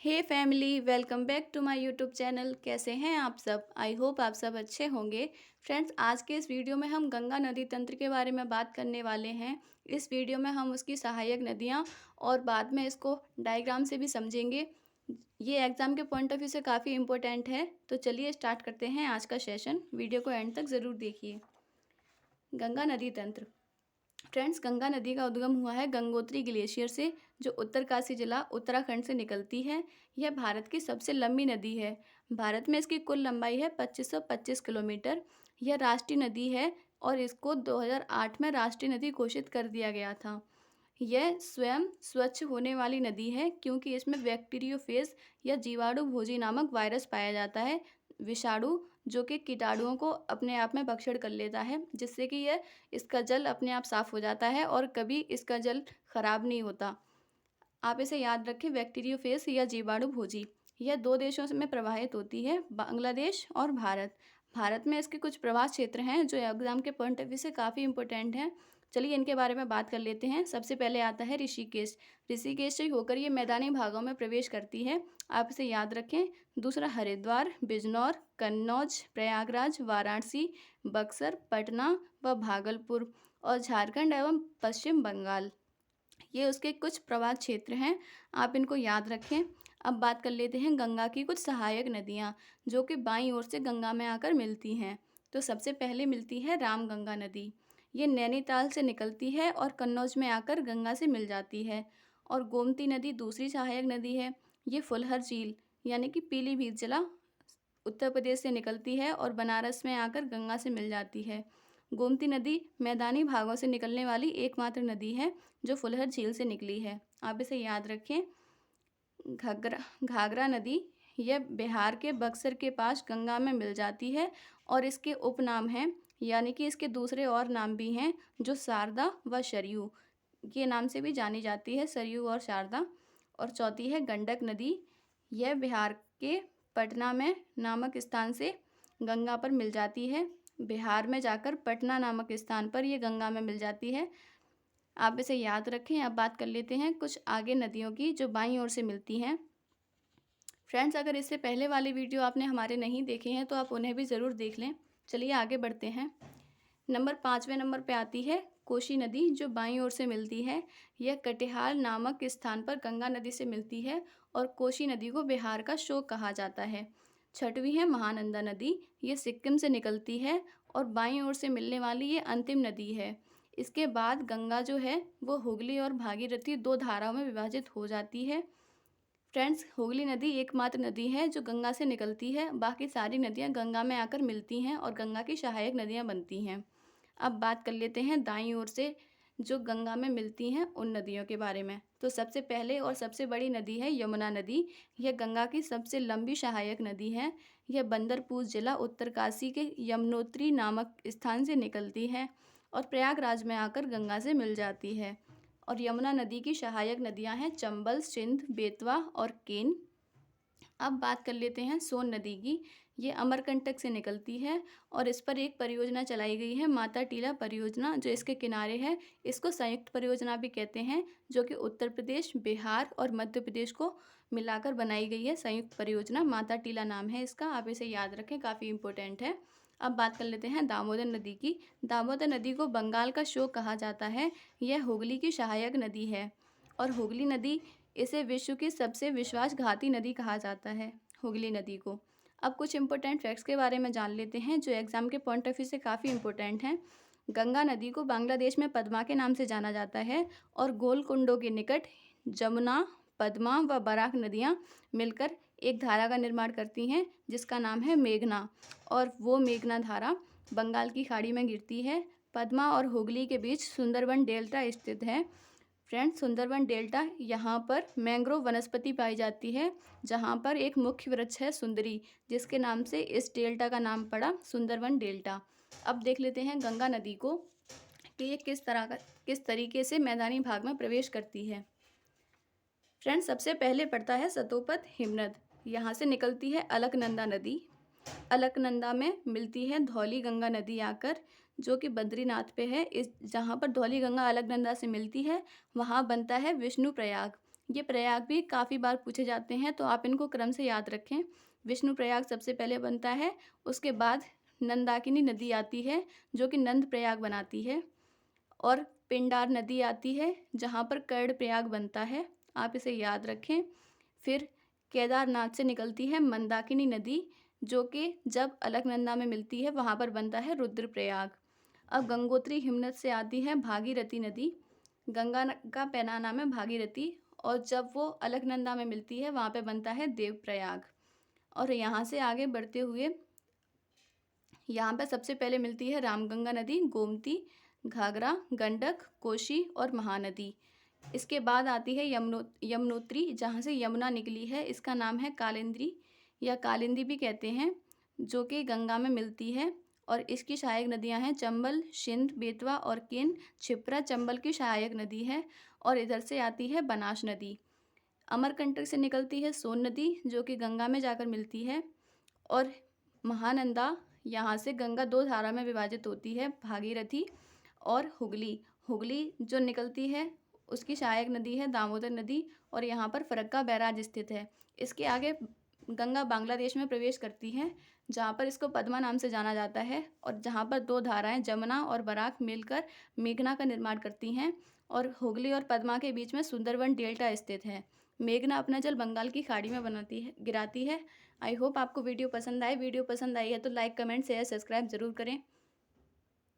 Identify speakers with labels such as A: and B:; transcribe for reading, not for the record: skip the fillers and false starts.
A: Hey family, welcome back to my YouTube channel. कैसे हैं आप सब? आई होप आप सब अच्छे होंगे। फ्रेंड्स, आज के इस वीडियो में हम गंगा नदी तंत्र के बारे में बात करने वाले हैं। इस वीडियो में हम उसकी सहायक नदियां और बाद में इसको डायग्राम से भी समझेंगे। ये एग्ज़ाम के पॉइंट ऑफ व्यू से काफ़ी इंपॉर्टेंट है। तो चलिए स्टार्ट करते हैं आज का सेशन। वीडियो को एंड तक ज़रूर देखिए। गंगा नदी तंत्र। फ्रेंड्स, गंगा नदी का उद्गम हुआ है गंगोत्री ग्लेशियर से, जो उत्तरकाशी जिला उत्तराखंड से निकलती है। यह भारत की सबसे लंबी नदी है। भारत में इसकी कुल लंबाई है 2525 किलोमीटर। यह राष्ट्रीय नदी है और इसको 2008 में राष्ट्रीय नदी घोषित कर दिया गया था। यह स्वयं स्वच्छ होने वाली नदी है क्योंकि इसमें बैक्टीरियोफेज या जीवाणु भोजी नामक वायरस पाया जाता है, विषाणु, जो कि कीटाणुओं को अपने आप में भक्षण कर लेता है, जिससे कि यह इसका जल अपने आप साफ हो जाता है और कभी इसका जल खराब नहीं होता। आप इसे याद रखें, बैक्टीरियोफेज या जीवाणु भोजी। यह दो देशों में प्रवाहित होती है, बांग्लादेश और भारत। भारत में इसके कुछ प्रवास क्षेत्र हैं जो एग्जाम के पॉइंट ऑफ व्यू से काफ़ी इंपॉर्टेंट हैं। चलिए इनके बारे में बात कर लेते हैं। सबसे पहले आता है ऋषिकेश। ऋषिकेश से होकर ये मैदानी भागों में प्रवेश करती है, आप इसे याद रखें। दूसरा हरिद्वार, बिजनौर, कन्नौज, प्रयागराज, वाराणसी, बक्सर, पटना व भागलपुर और झारखंड एवं पश्चिम बंगाल। ये उसके कुछ प्रवास क्षेत्र हैं, आप इनको याद रखें। अब बात कर लेते हैं गंगा की कुछ सहायक नदियाँ जो कि बाईं ओर से गंगा में आकर मिलती हैं। तो सबसे पहले मिलती है रामगंगा नदी। ये नैनीताल से निकलती है और कन्नौज में आकर गंगा से मिल जाती है। और गोमती नदी दूसरी सहायक नदी है। ये फुलहर झील यानी कि पीलीभीत जिला उत्तर प्रदेश से निकलती है और बनारस में आकर गंगा से मिल जाती है। गोमती नदी मैदानी भागों से निकलने वाली एकमात्र नदी है जो फुलहर झील से निकली है, आप इसे याद रखें। घाघरा नदी, यह बिहार के बक्सर के पास गंगा में मिल जाती है और इसके उपनाम हैं, यानी कि इसके दूसरे और नाम भी हैं जो शारदा व सरयू, ये नाम से भी जानी जाती है, सरयू और शारदा। और चौथी है गंडक नदी। यह बिहार के पटना में नामक स्थान से गंगा पर मिल जाती है। बिहार में जाकर पटना नामक स्थान पर यह गंगा में मिल जाती है, आप इसे याद रखें। अब बात कर लेते हैं कुछ आगे नदियों की जो बाईं ओर से मिलती हैं। फ्रेंड्स, अगर इससे पहले वाले वीडियो आपने हमारे नहीं देखे हैं तो आप उन्हें भी ज़रूर देख लें। चलिए आगे बढ़ते हैं। पाँचवें नंबर पे आती है कोसी नदी जो बाईं ओर से मिलती है। यह कटिहार नामक स्थान पर गंगा नदी से मिलती है और कोसी नदी को बिहार का शोक कहा जाता है। छठवीं है महानंदा नदी। ये सिक्किम से निकलती है और बाईं ओर से मिलने वाली ये अंतिम नदी है। इसके बाद गंगा जो है वो हुगली और भागीरथी दो धाराओं में विभाजित हो जाती है। फ्रेंड्स, हुगली नदी एकमात्र नदी है जो गंगा से निकलती है, बाकी सारी नदियाँ गंगा में आकर मिलती हैं और गंगा की सहायक नदियाँ बनती हैं। अब बात कर लेते हैं दाईं ओर से जो गंगा में मिलती हैं उन नदियों के बारे में। तो सबसे पहले और सबसे बड़ी नदी है यमुना नदी। यह गंगा की सबसे लंबी सहायक नदी है। यह बंदरपुर जिला उत्तरकाशी के यमुनोत्री नामक स्थान से निकलती है और प्रयागराज में आकर गंगा से मिल जाती है। और यमुना नदी की सहायक नदियां हैं चंबल, सिंध, बेतवा और केन। अब बात कर लेते हैं सोन नदी की। ये अमरकंटक से निकलती है और इस पर एक परियोजना चलाई गई है, माता टीला परियोजना, जो इसके किनारे है। इसको संयुक्त परियोजना भी कहते हैं, जो कि उत्तर प्रदेश, बिहार और मध्य प्रदेश को मिलाकर बनाई गई है। संयुक्त परियोजना माता टीला नाम है इसका, आप इसे याद रखें, काफ़ी इंपॉर्टेंट है। अब बात कर लेते हैं दामोदर नदी की। दामोदर नदी को बंगाल का शोक कहा जाता है। यह हुगली की सहायक नदी है और हुगली नदी, इसे विश्व की सबसे विश्वासघाती नदी कहा जाता है, हुगली नदी को। अब कुछ इंपॉर्टेंट फैक्ट्स के बारे में जान लेते हैं जो एग्जाम के पॉइंट ऑफ व्यू से काफ़ी इंपॉर्टेंट हैं। गंगा नदी को बांग्लादेश में पद्मा के नाम से जाना जाता है और गोलकुंडों के निकट जमुना, पद्मा व बराक नदियाँ मिलकर एक धारा का निर्माण करती हैं जिसका नाम है मेघना, और वो मेघना धारा बंगाल की खाड़ी में गिरती है। पद्मा और हुगली के बीच सुंदरबन डेल्टा स्थित है। फ्रेंड्स, सुंदरबन डेल्टा, यहाँ पर मैंग्रोव वनस्पति पाई जाती है, जहाँ पर एक मुख्य वृक्ष है सुंदरी, जिसके नाम से इस डेल्टा का नाम पड़ा सुंदरबन डेल्टा। अब देख लेते हैं गंगा नदी को कि ये किस तरीके से मैदानी भाग में प्रवेश करती है। फ्रेंड्स, सबसे पहले पड़ता है सतोपत हिमनद। यहाँ से निकलती है अलकनंदा नदी। अलकनंदा में मिलती है धौली गंगा नदी आकर, जो कि बद्रीनाथ पे है। इस जहाँ पर धौली गंगा अलकनंदा से मिलती है वहाँ बनता है विष्णु प्रयाग। ये प्रयाग भी काफ़ी बार पूछे जाते हैं, तो आप इनको क्रम से याद रखें। विष्णु प्रयाग सबसे पहले बनता है, उसके बाद नंदाकिनी नदी आती है जो कि नंद प्रयाग बनाती है, और पिंडार नदी आती है जहाँ पर कर्ण प्रयाग बनता है, आप इसे याद रखें। फिर केदारनाथ से निकलती है मंदाकिनी नदी, जो कि जब अलकनंदा में मिलती है वहाँ पर बनता है रुद्रप्रयाग। अब गंगोत्री हिमनद से आती है भागीरथी नदी, का पहला नाम है भागीरथी, और जब वो अलकनंदा में मिलती है वहाँ पे बनता है देवप्रयाग। और यहाँ से आगे बढ़ते हुए यहाँ पे सबसे पहले मिलती है रामगंगा नदी, गोमती, घाघरा, गंडक, कोशी और महानदी। इसके बाद आती है यमुनोत्री, जहाँ से यमुना निकली है, इसका नाम है कालिंदी या कालिंदी भी कहते हैं, जो कि गंगा में मिलती है। और इसकी सहायक नदियाँ हैं चंबल, सिंध, बेतवा और केन। क्षिप्रा चंबल की सहायक नदी है। और इधर से आती है बनास नदी। अमरकंटक से निकलती है सोन नदी, जो कि गंगा में जाकर मिलती है। और महानंदा, यहाँ से गंगा दो धारा में विभाजित होती है, भागीरथी और हुगली। हुगली जो निकलती है उसकी सहायक नदी है दामोदर नदी, और यहाँ पर फरक्का बैराज स्थित है। इसके आगे गंगा बांग्लादेश में प्रवेश करती है, जहाँ पर इसको पद्मा नाम से जाना जाता है, और जहाँ पर दो धाराएं जमुना और बराक मिलकर मेघना का निर्माण करती हैं। और हुगली और पद्मा के बीच में सुंदरवन डेल्टा स्थित है। मेघना अपना जल बंगाल की खाड़ी में गिराती है। आई होप आपको वीडियो पसंद आए। वीडियो पसंद आई है तो लाइक, कमेंट, शेयर, सब्सक्राइब जरूर करें।